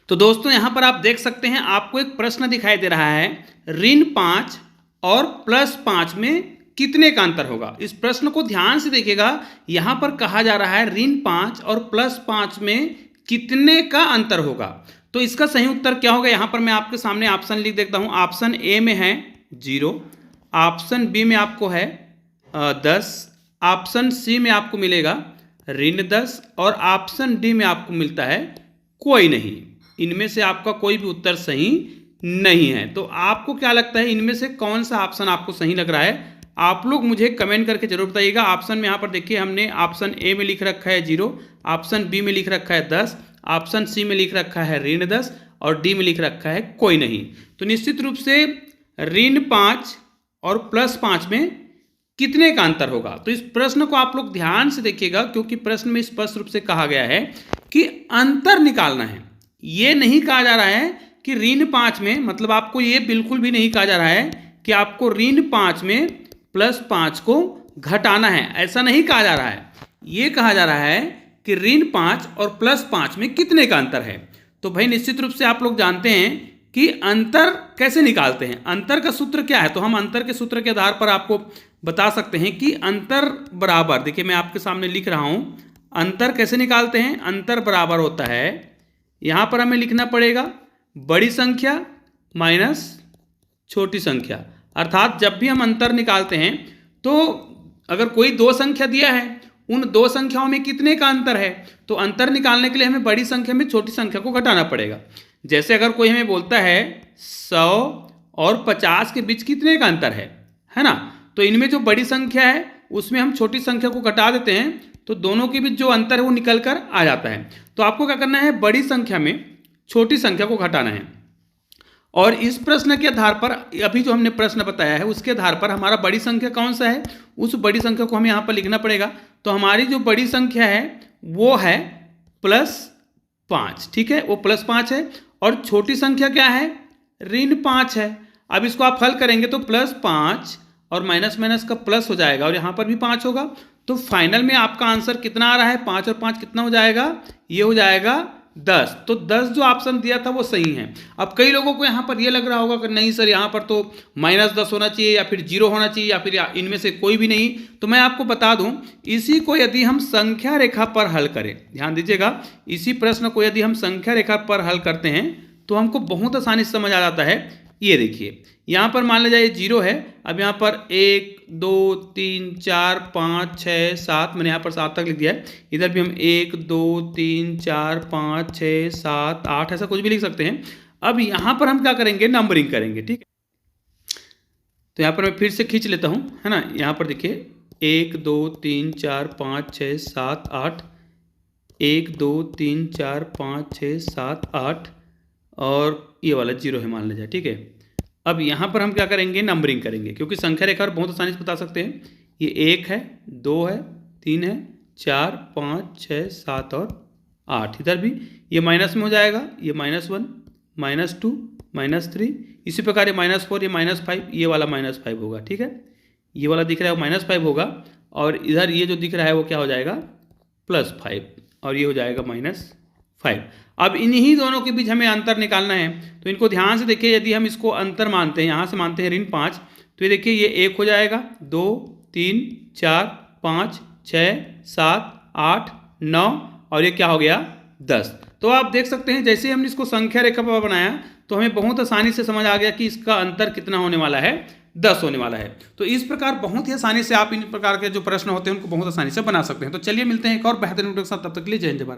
तो दोस्तों यहाँ पर आप देख सकते हैं आपको एक प्रश्न दिखाई दे रहा है, ऋण 5 और +5 में कितने का अंतर होगा। इस प्रश्न को ध्यान से देखिएगा। यहाँ पर कहा जा रहा है ऋण 5 और +5 में कितने का अंतर होगा। तो इसका सही उत्तर क्या होगा, यहाँ पर मैं आपके सामने ऑप्शन लिख देता हूँ। ऑप्शन ए में है 0, ऑप्शन बी में आपको है 10, ऑप्शन सी में आपको मिलेगा ऋण 10 और ऑप्शन डी में आपको मिलता है कोई नहीं। इनमें से आपका कोई भी उत्तर सही नहीं है। तो आपको क्या लगता है, इनमें से कौन सा ऑप्शन आपको सही लग रहा है, आप लोग मुझे कमेंट करके जरूर बताइएगा। ऑप्शन में यहाँ पर देखिए हमने ऑप्शन ए में लिख रखा है 0, ऑप्शन बी में लिख रखा है 10, ऑप्शन सी में लिख रखा है ऋण 10 और डी में लिख रखा है कोई नहीं। तो निश्चित रूप से ऋण 5 और +5 में कितने का अंतर होगा। तो इस प्रश्न को आप लोग ध्यान से देखिएगा, क्योंकि प्रश्न में स्पष्ट रूप से कहा गया है कि अंतर निकालना है। ये नहीं कहा जा रहा है कि ऋण 5 में, मतलब आपको ये बिल्कुल भी नहीं कहा जा रहा है कि आपको ऋण 5 में +5 को घटाना है, ऐसा नहीं कहा जा रहा है। ये कहा जा रहा है कि ऋण 5 और +5 में कितने का अंतर है। तो भाई निश्चित रूप से आप लोग जानते हैं कि अंतर कैसे निकालते हैं, अंतर का सूत्र क्या है। तो हम अंतर के सूत्र के आधार पर आपको बता सकते हैं कि अंतर बराबर, देखिए मैं आपके सामने लिख रहा हूं, अंतर कैसे निकालते हैं। अंतर बराबर होता है, यहां पर हमें लिखना पड़ेगा बड़ी संख्या माइनस छोटी संख्या। अर्थात जब भी हम अंतर निकालते हैं तो अगर कोई दो संख्या दिया है, उन दो संख्याओं में कितने का अंतर है, तो अंतर निकालने के लिए हमें बड़ी संख्या में छोटी संख्या को घटाना पड़ेगा। जैसे अगर कोई हमें बोलता है 100 और 50 के बीच कितने का अंतर है ना, तो इनमें जो बड़ी संख्या है उसमें हम छोटी संख्या को घटा देते हैं, तो दोनों के बीच जो अंतर है वो निकल कर आ जाता है। तो आपको क्या करना है, बड़ी संख्या में छोटी संख्या को घटाना है। और इस प्रश्न के आधार पर, अभी जो हमने प्रश्न बताया है उसके आधार पर हमारा बड़ी संख्या कौन सा है, उस बड़ी संख्या को हमें यहाँ पर लिखना पड़ेगा। तो हमारी जो बड़ी संख्या है वो है +5, ठीक है, वो +5 है। और छोटी संख्या क्या है, ऋण 5 है। अब इसको आप हल करेंगे तो +5 और माइनस माइनस का प्लस हो जाएगा और यहाँ पर भी 5 होगा। तो फाइनल में आपका आंसर कितना आ रहा है, 5 और 5 कितना हो जाएगा, ये हो जाएगा 10। तो 10 जो ऑप्शन दिया था वो सही है। अब कई लोगों को यहाँ पर ये लग रहा होगा कि नहीं सर, यहाँ पर तो -10 होना चाहिए या फिर 0 होना चाहिए या फिर इनमें से कोई भी नहीं। तो मैं आपको बता दूं, इसी को यदि हम संख्या रेखा पर हल करें, ध्यान दीजिएगा, इसी प्रश्न को यदि हम संख्या रेखा पर हल करते हैं तो हमको बहुत आसानी से समझ आ जाता है। ये देखिए यहाँ पर मान लीजिए 0 है, अब यहाँ पर 1 2 3 4 5 6 7, मैंने यहाँ पर 7 तक लिख दिया है। इधर भी हम 1 2 3 4 5 6 7 8 ऐसा कुछ भी लिख सकते हैं। अब यहाँ पर हम क्या करेंगे, नंबरिंग करेंगे, ठीक है। तो यहाँ पर मैं फिर से खींच लेता हूँ, है ना। यहाँ पर देखिए 1 2 3 4 5 6 7 8, 1 2 3 4 5 6 7 8 और ये वाला 0 है मान लीजिए, ठीक है। अब यहाँ पर हम क्या करेंगे, नंबरिंग करेंगे, क्योंकि संख्या रेखा पर बहुत आसानी से बता सकते हैं। ये 1 है, 2 है, 3 है, 4 5 6 7 और 8। इधर भी ये माइनस में हो जाएगा, ये -1 -2 -3, इसी प्रकार ये -4, ये -5, ये वाला -5 होगा, ठीक है। ये वाला दिख रहा है वो -5 होगा और इधर ये जो दिख रहा है वो क्या हो जाएगा, +5 और ये हो जाएगा -5। अब इन्हीं दोनों के बीच हमें अंतर निकालना है। तो इनको ध्यान से देखिए, यदि हम इसको अंतर मानते हैं, यहाँ से मानते हैं ऋण 5, तो ये देखिए ये 1 हो जाएगा, 2 3 4 5 6 7 8 9 और ये क्या हो गया, 10। तो आप देख सकते हैं जैसे हमने इसको संख्या रेखा पर बनाया तो हमें बहुत आसानी से समझ आ गया कि इसका अंतर कितना होने वाला है, 10 होने वाला है। तो इस प्रकार बहुत ही आसानी से आप इन प्रकार के जो प्रश्न होते हैं उनको बहुत आसानी से बना सकते हैं। तो चलिए मिलते हैं एक और बेहतरीन वीडियो के साथ, तब तक के लिए जय हिंद।